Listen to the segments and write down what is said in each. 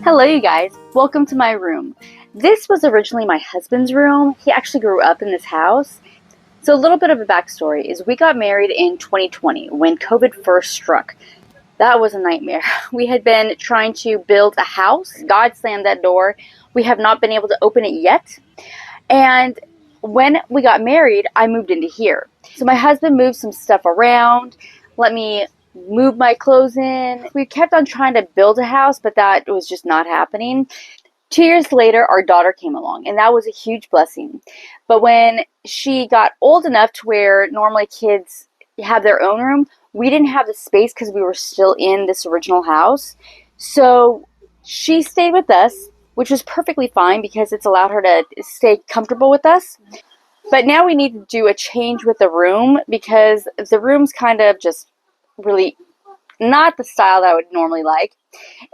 Hello you guys, welcome to my room. This was originally my husband's room. He actually grew up in this house. So a little bit of a backstory is we got married in 2020 when COVID first struck. That was a nightmare. We had been trying to build a house. God slammed that door. We have not been able to open it yet. And when we got married, I moved into here. So my husband moved some stuff around, let me move my clothes in. We kept on trying to build a house, but that was just not happening. 2 years later, our daughter came along, and that was a huge blessing. But when she got old enough to where normally kids have their own room, we didn't have the space because we were still in this original house. So she stayed with us, which was perfectly fine because it's allowed her to stay comfortable with us. But now we need to do a change with the room because the room's kind of just really not the style that I would normally like.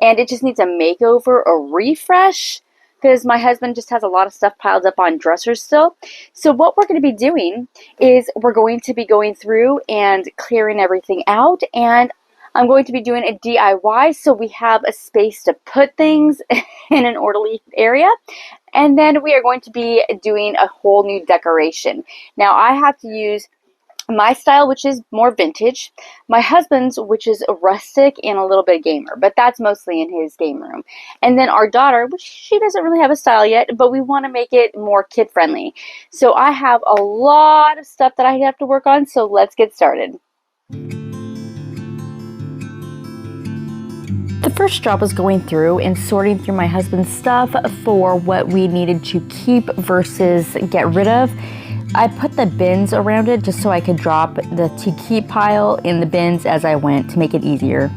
And it just needs a makeover, a refresh, because my husband just has a lot of stuff piled up on dressers still. So what we're going to be doing is we're going to be going through and clearing everything out, and I'm going to be doing a DIY so we have a space to put things in an orderly area. And then we are going to be doing a whole new decoration. Now I have to use my style, which is more vintage, my husband's, which is rustic and a little bit gamer, but that's mostly in his game room. And then our daughter, which she doesn't really have a style yet, but we want to make it more kid friendly. So I have a lot of stuff that I have to work on, so let's get started. The first job was going through and sorting through my husband's stuff for what we needed to keep versus get rid of. I put the bins around it just so I could drop the to keep pile in the bins as I went to make it easier.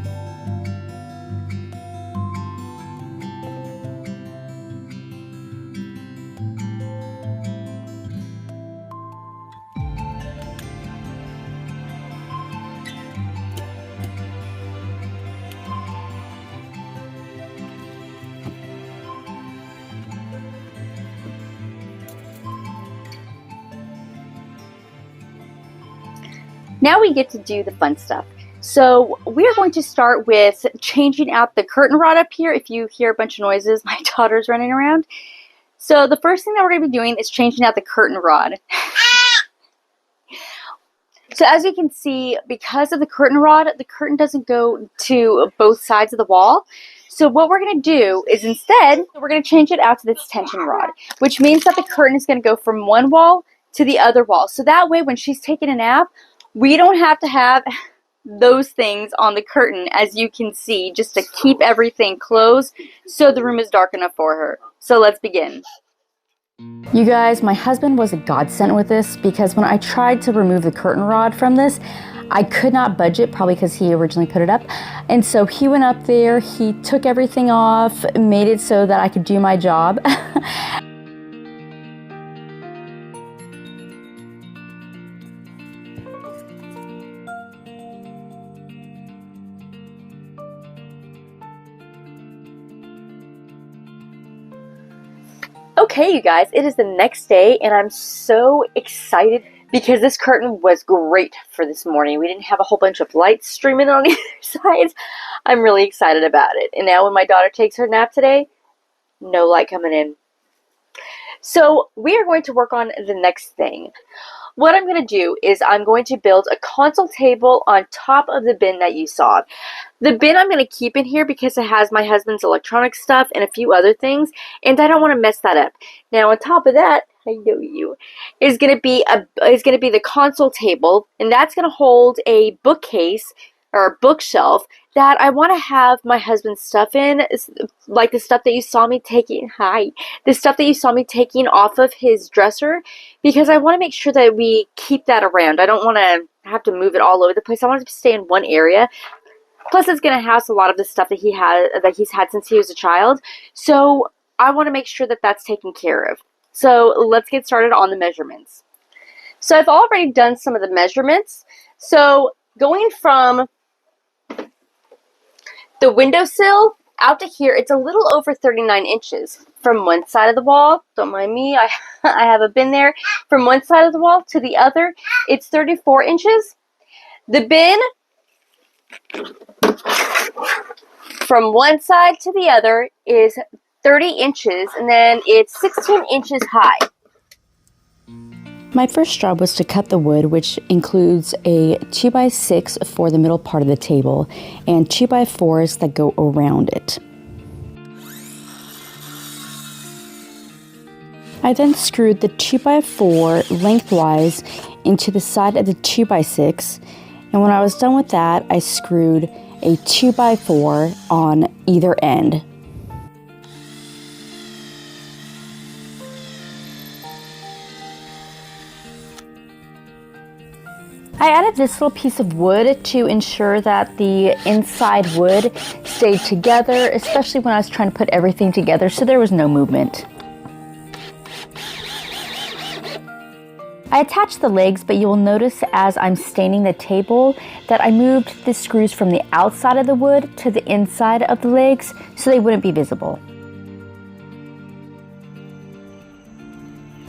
Now we get to do the fun stuff. So we are going to start with changing out the curtain rod up here. If you hear a bunch of noises, my daughter's running around. So the first thing that we're going to be doing is changing out the curtain rod. So as you can see, because of the curtain rod, the curtain doesn't go to both sides of the wall. So what we're going to do is instead, we're going to change it out to this tension rod, which means that the curtain is going to go from one wall to the other wall. So that way, when she's taking a nap, we don't have to have those things on the curtain, as you can see, just to keep everything closed so the room is dark enough for her. So let's begin. You guys, my husband was a godsend with this because when I tried to remove the curtain rod from this, I could not budge it, probably because he originally put it up. And so he went up there, he took everything off, made it so that I could do my job. Okay, you guys, it is the next day, and I'm so excited because this curtain was great for this morning. We didn't have a whole bunch of lights streaming on either side. I'm really excited about it. And now when my daughter takes her nap today, no light coming in. So we are going to work on the next thing. What I'm going to do is I'm going to build a console table on top of the bin that you saw. The bin I'm going to keep in here because it has my husband's electronic stuff and a few other things, and I don't want to mess that up. Now on top of that, I know you, is going to be the console table, and that's going to hold a bookcase or a bookshelf that I want to have my husband's stuff in, like the stuff that you saw me taking, the stuff that you saw me taking off of his dresser, because I want to make sure that we keep that around. I don't want to have to move it all over the place. I want it to stay in one area. Plus, it's going to house a lot of the stuff that he's had since he was a child. So I want to make sure that that's taken care of. So let's get started on the measurements. So I've already done some of the measurements. So going from the windowsill out to here, it's a little over 39 inches. From one side of the wall, don't mind me, I have a bin there. From one side of the wall to the other, it's 34 inches. The bin from one side to the other is 30 inches, and then it's 16 inches high. My first job was to cut the wood, which includes a 2x6 for the middle part of the table and 2x4s that go around it. I then screwed the 2x4 lengthwise into the side of the 2x6, and when I was done with that, I screwed a 2x4 on either end. I added this little piece of wood to ensure that the inside wood stayed together, especially when I was trying to put everything together, so there was no movement. I attached the legs, but you will notice as I'm staining the table that I moved the screws from the outside of the wood to the inside of the legs so they wouldn't be visible.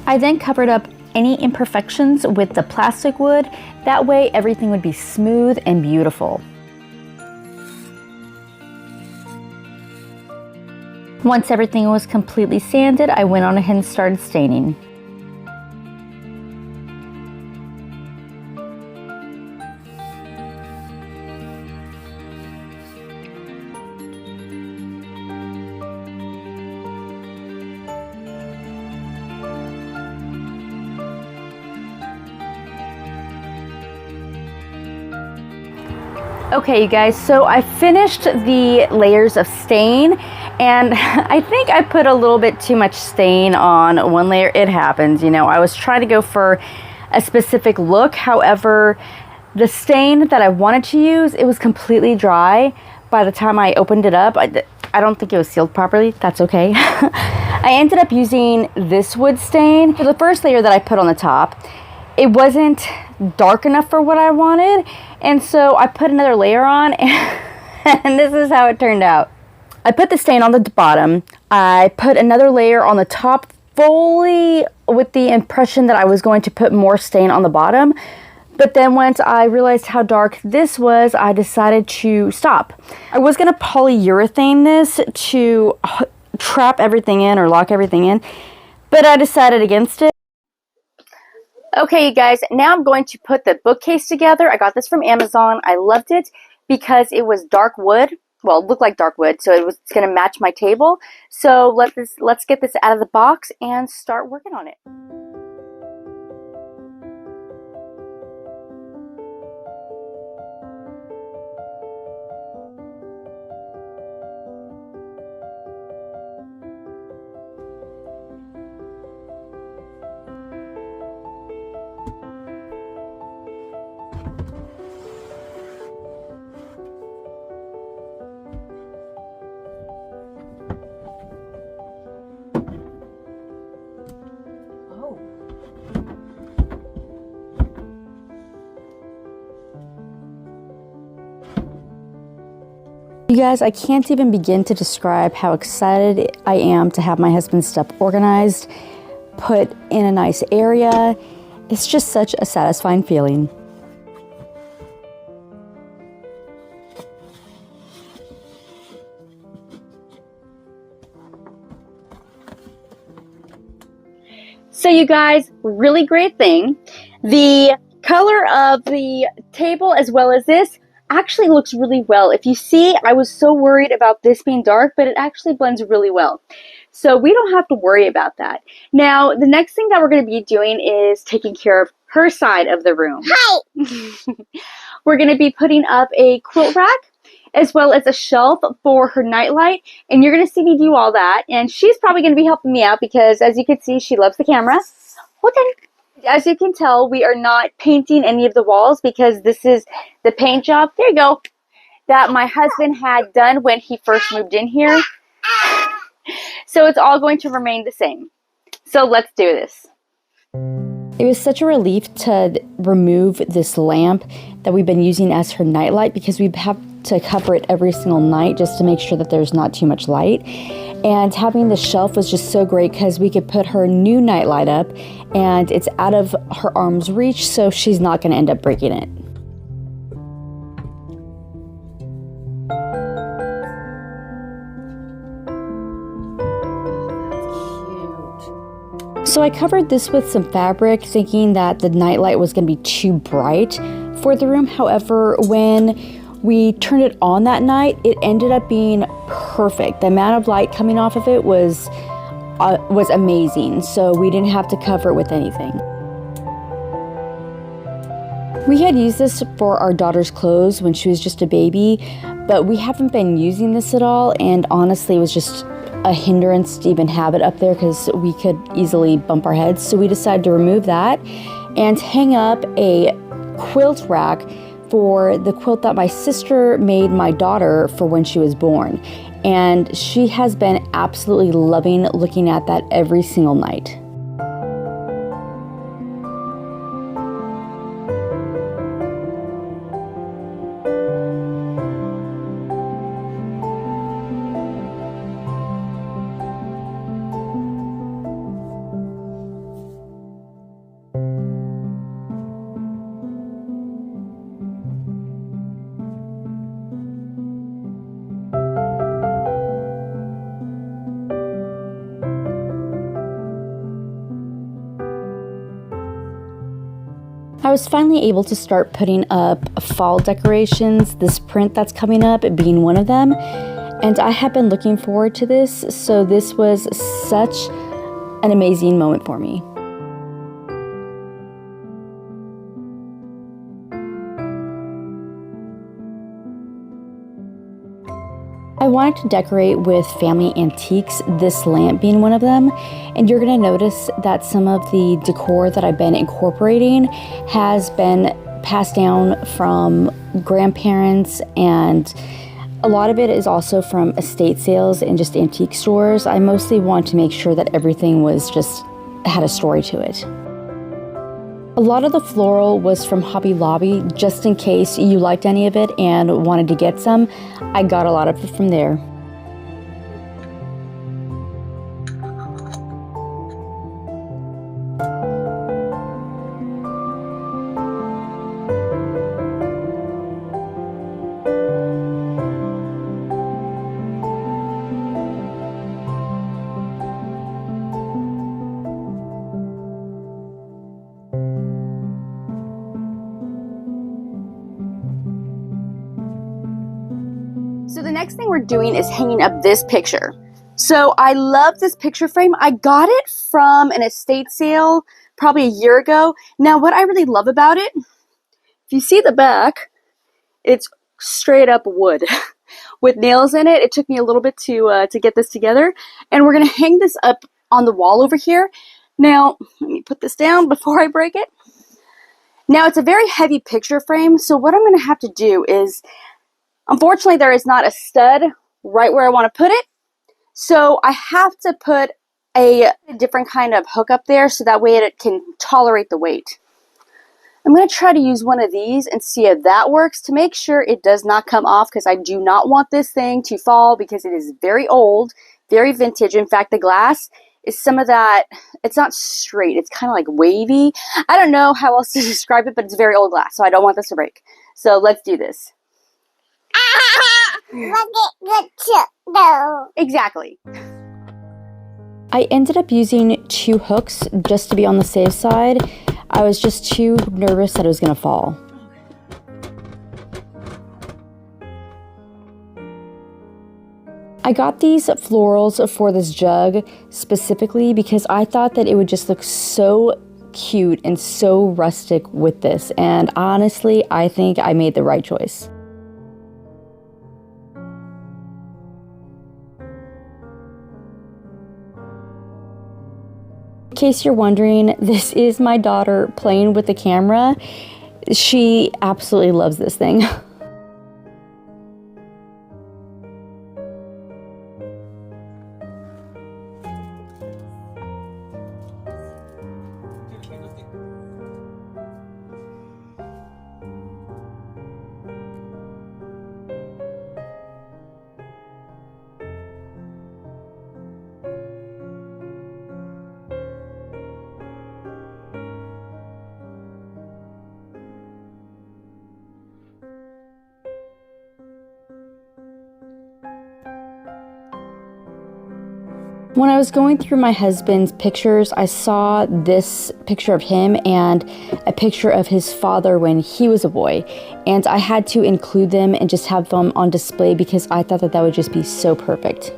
I then covered up any imperfections with the plastic wood. That way everything would be smooth and beautiful. Once everything was completely sanded, I went on ahead and started staining. Okay, you guys, so I finished the layers of stain, and I think I put a little bit too much stain on one layer. It happens, you know. I was trying to go for a specific look. However, the stain that I wanted to use, it was completely dry by the time I opened it up. I don't think it was sealed properly. That's okay. I ended up using this wood stain for the first layer that I put on the top. It wasn't dark enough for what I wanted, and so I put another layer on, and this is how it turned out. I put the stain on the bottom. I put another layer on the top, fully with the impression that I was going to put more stain on the bottom. But then once I realized how dark this was, I decided to stop. I was going to polyurethane this to trap everything in or lock everything in, but I decided against it. Okay, you guys, now I'm going to put the bookcase together. I got this from Amazon. I loved it because it was dark wood. Well, it looked like dark wood, so it's going to match my table. So let's get this out of the box and start working on it. You guys, I can't even begin to describe how excited I am to have my husband's stuff organized, put in a nice area. It's just such a satisfying feeling. So you guys, really great thing. The color of the table as well as this actually looks really well. If you see, I was so worried about this being dark, but it actually blends really well. So we don't have to worry about that. Now, the next thing that we're going to be doing is taking care of her side of the room. Hi! We're going to be putting up a quilt rack as well as a shelf for her nightlight, and you're going to see me do all that, and she's probably going to be helping me out because, as you can see, she loves the camera. Hold on. As you can tell, we are not painting any of the walls because this is the paint job, there you go, that my husband had done when he first moved in here. So it's all going to remain the same. So let's do this. It was such a relief to remove this lamp that we've been using as her nightlight because we have to cover it every single night just to make sure that there's not too much light. And having the shelf was just so great because we could put her new nightlight up and it's out of her arm's reach, so she's not going to end up breaking it. So I covered this with some fabric, thinking that the nightlight was going to be too bright for the room. However, when we turned it on that night, it ended up being perfect. The amount of light coming off of it was amazing, so we didn't have to cover it with anything. We had used this for our daughter's clothes when she was just a baby, but we haven't been using this at all, and honestly it was just a hindrance to even have it up there because we could easily bump our heads. So we decided to remove that and hang up a quilt rack for the quilt that my sister made my daughter for when she was born. And she has been absolutely loving looking at that every single night. I was finally able to start putting up fall decorations, this print that's coming up being one of them, and I have been looking forward to this, so this was such an amazing moment for me. I wanted to decorate with family antiques, this lamp being one of them, and you're going to notice that some of the decor that I've been incorporating has been passed down from grandparents, and a lot of it is also from estate sales and just antique stores. I mostly want to make sure that everything was just had a story to it. A lot of the floral was from Hobby Lobby, just in case you liked any of it and wanted to get some. I got a lot of it from there. So the next thing we're doing is hanging up this picture. So I love this picture frame. I got it from an estate sale probably a year ago. Now what I really love about it, if you see the back, it's straight up wood with nails in it. It took me a little bit to get this together, and we're gonna hang this up on the wall over here. Now let me put this down before I break it. Now it's a very heavy picture frame, so what I'm gonna have to do is, unfortunately, there is not a stud right where I want to put it, so I have to put a different kind of hook up there so that way it can tolerate the weight. I'm going to try to use one of these and see if that works to make sure it does not come off, because I do not want this thing to fall because it is very old, very vintage. In fact, the glass is some of that, it's not straight, it's kind of like wavy. I don't know how else to describe it, but it's very old glass, so I don't want this to break. So let's do this. Exactly. I ended up using 2 hooks just to be on the safe side. I was just too nervous that it was going to fall. I got these florals for this jug specifically because I thought that it would just look so cute and so rustic with this, and honestly, I think I made the right choice. In case you're wondering, this is my daughter playing with the camera. She absolutely loves this thing. When I was going through my husband's pictures, I saw this picture of him and a picture of his father when he was a boy. And I had to include them and just have them on display because I thought that that would just be so perfect.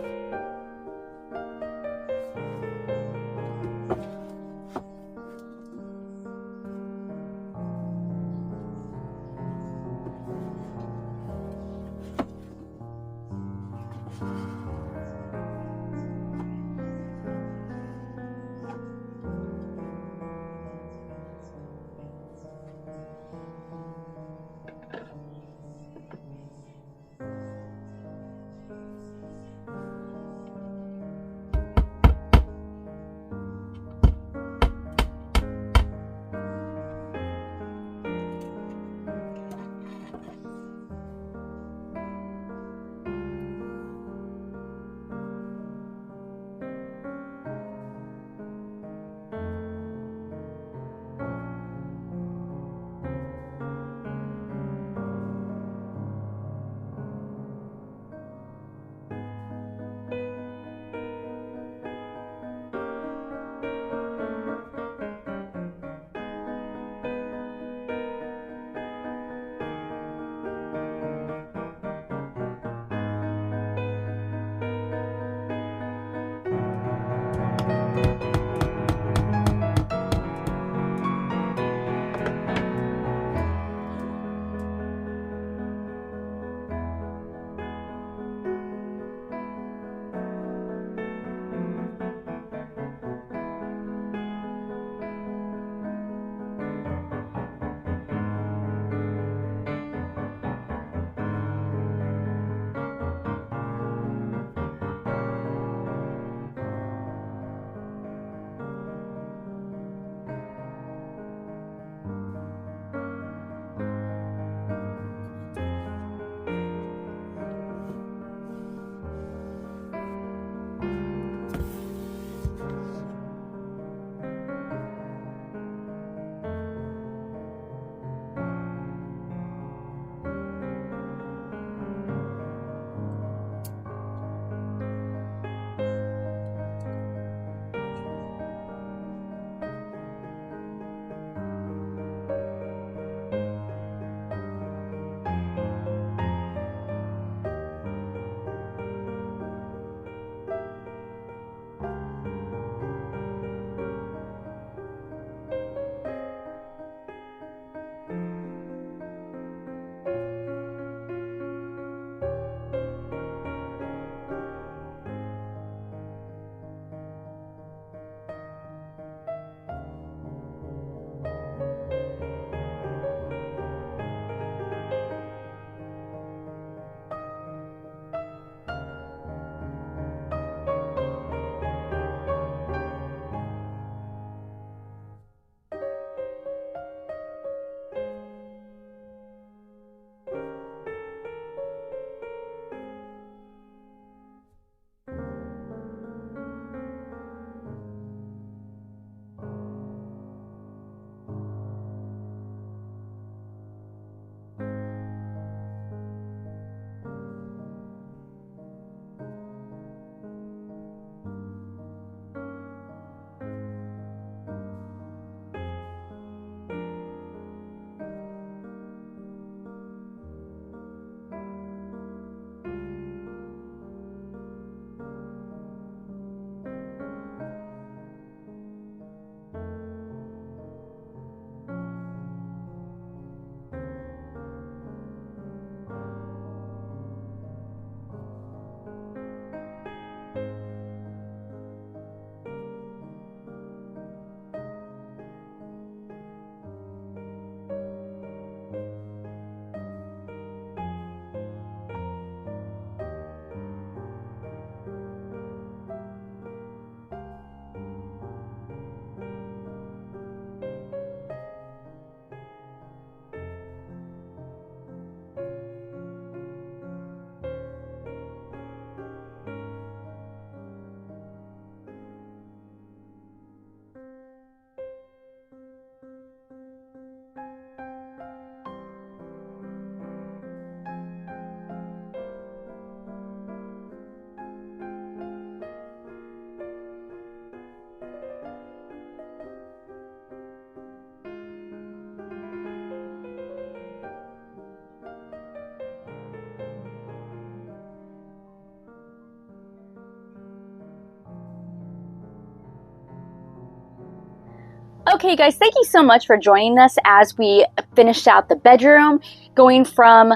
Okay, guys, thank you so much for joining us as we finished out the bedroom, going from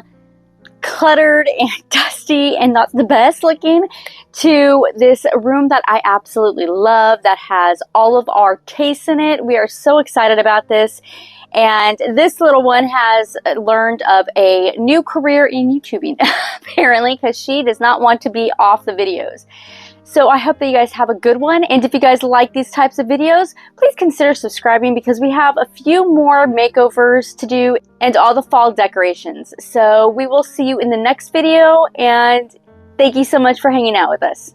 cluttered and dusty and not the best looking to this room that I absolutely love that has all of our tastes in it. We are so excited about this. And this little one has learned of a new career in YouTubing, apparently, because she does not want to be off the videos. So I hope that you guys have a good one. And if you guys like these types of videos, please consider subscribing because we have a few more makeovers to do and all the fall decorations. So we will see you in the next video, and thank you so much for hanging out with us.